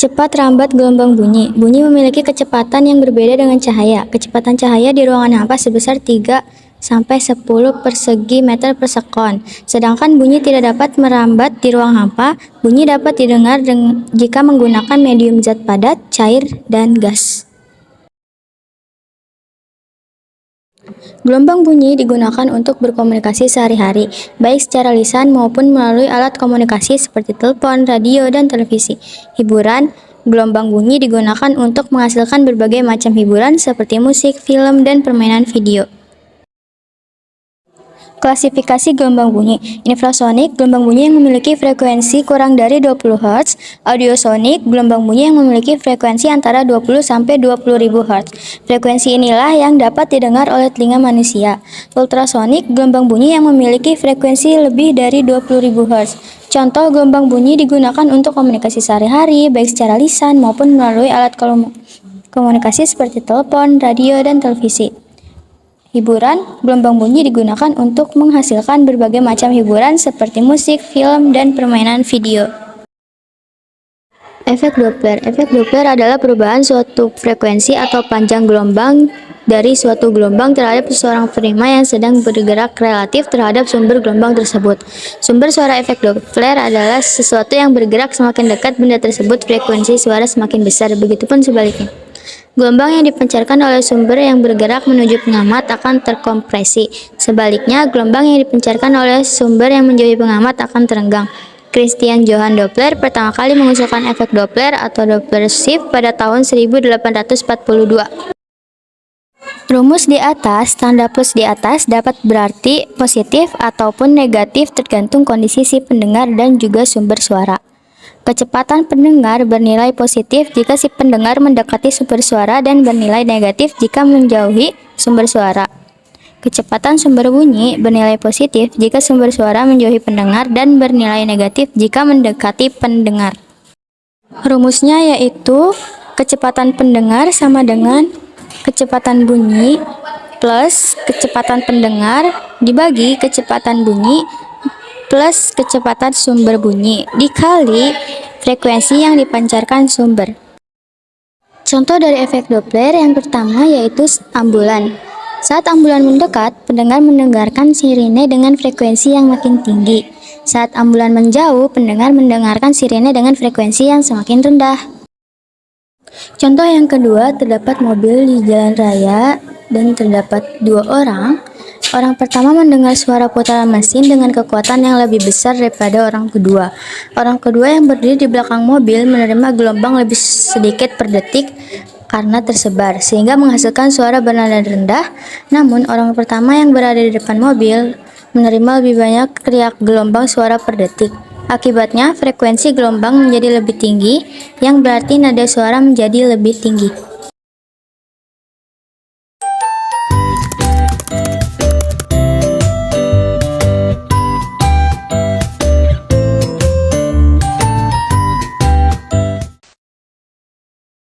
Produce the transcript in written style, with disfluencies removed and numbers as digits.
Cepat rambat gelombang bunyi. Bunyi memiliki kecepatan yang berbeda dengan cahaya. Kecepatan cahaya di ruangan hampa sebesar 3 sampai 10 persegi meter per sekon. Sedangkan bunyi tidak dapat merambat di ruang hampa. Bunyi dapat didengar jika menggunakan medium zat padat, cair, dan gas. Gelombang bunyi digunakan untuk berkomunikasi sehari-hari, baik secara lisan maupun melalui alat komunikasi seperti telepon, radio, dan televisi. Hiburan, gelombang bunyi digunakan untuk menghasilkan berbagai macam hiburan seperti musik, film, dan permainan video. Klasifikasi gelombang bunyi. Infrasonik, gelombang bunyi yang memiliki frekuensi kurang dari 20 Hz. Audiosonik, gelombang bunyi yang memiliki frekuensi antara 20 sampai 20.000 Hz. Frekuensi inilah yang dapat didengar oleh telinga manusia. Ultrasonik, gelombang bunyi yang memiliki frekuensi lebih dari 20.000 Hz. Contoh gelombang bunyi digunakan untuk komunikasi sehari-hari, baik secara lisan maupun melalui alat komunikasi seperti telepon, radio, dan televisi. Hiburan, gelombang bunyi digunakan untuk menghasilkan berbagai macam hiburan seperti musik, film, dan permainan video. Efek Doppler. Efek Doppler adalah perubahan suatu frekuensi atau panjang gelombang dari suatu gelombang terhadap seseorang penerima yang sedang bergerak relatif terhadap sumber gelombang tersebut. Sumber suara efek Doppler adalah sesuatu yang bergerak semakin dekat benda tersebut, frekuensi suara semakin besar, begitupun sebaliknya. Gelombang yang dipancarkan oleh sumber yang bergerak menuju pengamat akan terkompresi. Sebaliknya, gelombang yang dipancarkan oleh sumber yang menjauhi pengamat akan terenggang. Christian Johann Doppler pertama kali mengusulkan efek Doppler atau Doppler shift pada tahun 1842. Rumus di atas, tanda plus di atas dapat berarti positif ataupun negatif tergantung kondisi si pendengar dan juga sumber suara. Kecepatan pendengar bernilai positif jika si pendengar mendekati sumber suara dan bernilai negatif jika menjauhi sumber suara. Kecepatan sumber bunyi bernilai positif jika sumber suara menjauhi pendengar dan bernilai negatif jika mendekati pendengar. Rumusnya yaitu kecepatan pendengar sama dengan kecepatan bunyi plus kecepatan pendengar dibagi kecepatan bunyi plus kecepatan sumber bunyi dikali frekuensi yang dipancarkan sumber. Contoh dari efek Doppler yang pertama yaitu ambulan. Saat ambulan mendekat, pendengar mendengarkan sirine dengan frekuensi yang makin tinggi. Saat ambulan menjauh, pendengar mendengarkan sirine dengan frekuensi yang semakin rendah. Contoh yang kedua, terdapat mobil di jalan raya dan terdapat 2 orang. Orang pertama mendengar suara putaran mesin dengan kekuatan yang lebih besar daripada orang kedua. Orang kedua yang berdiri di belakang mobil menerima gelombang lebih sedikit per detik karena tersebar, sehingga menghasilkan suara bernada rendah. Namun, orang pertama yang berada di depan mobil menerima lebih banyak riak gelombang suara per detik. Akibatnya, frekuensi gelombang menjadi lebih tinggi, yang berarti nada suara menjadi lebih tinggi.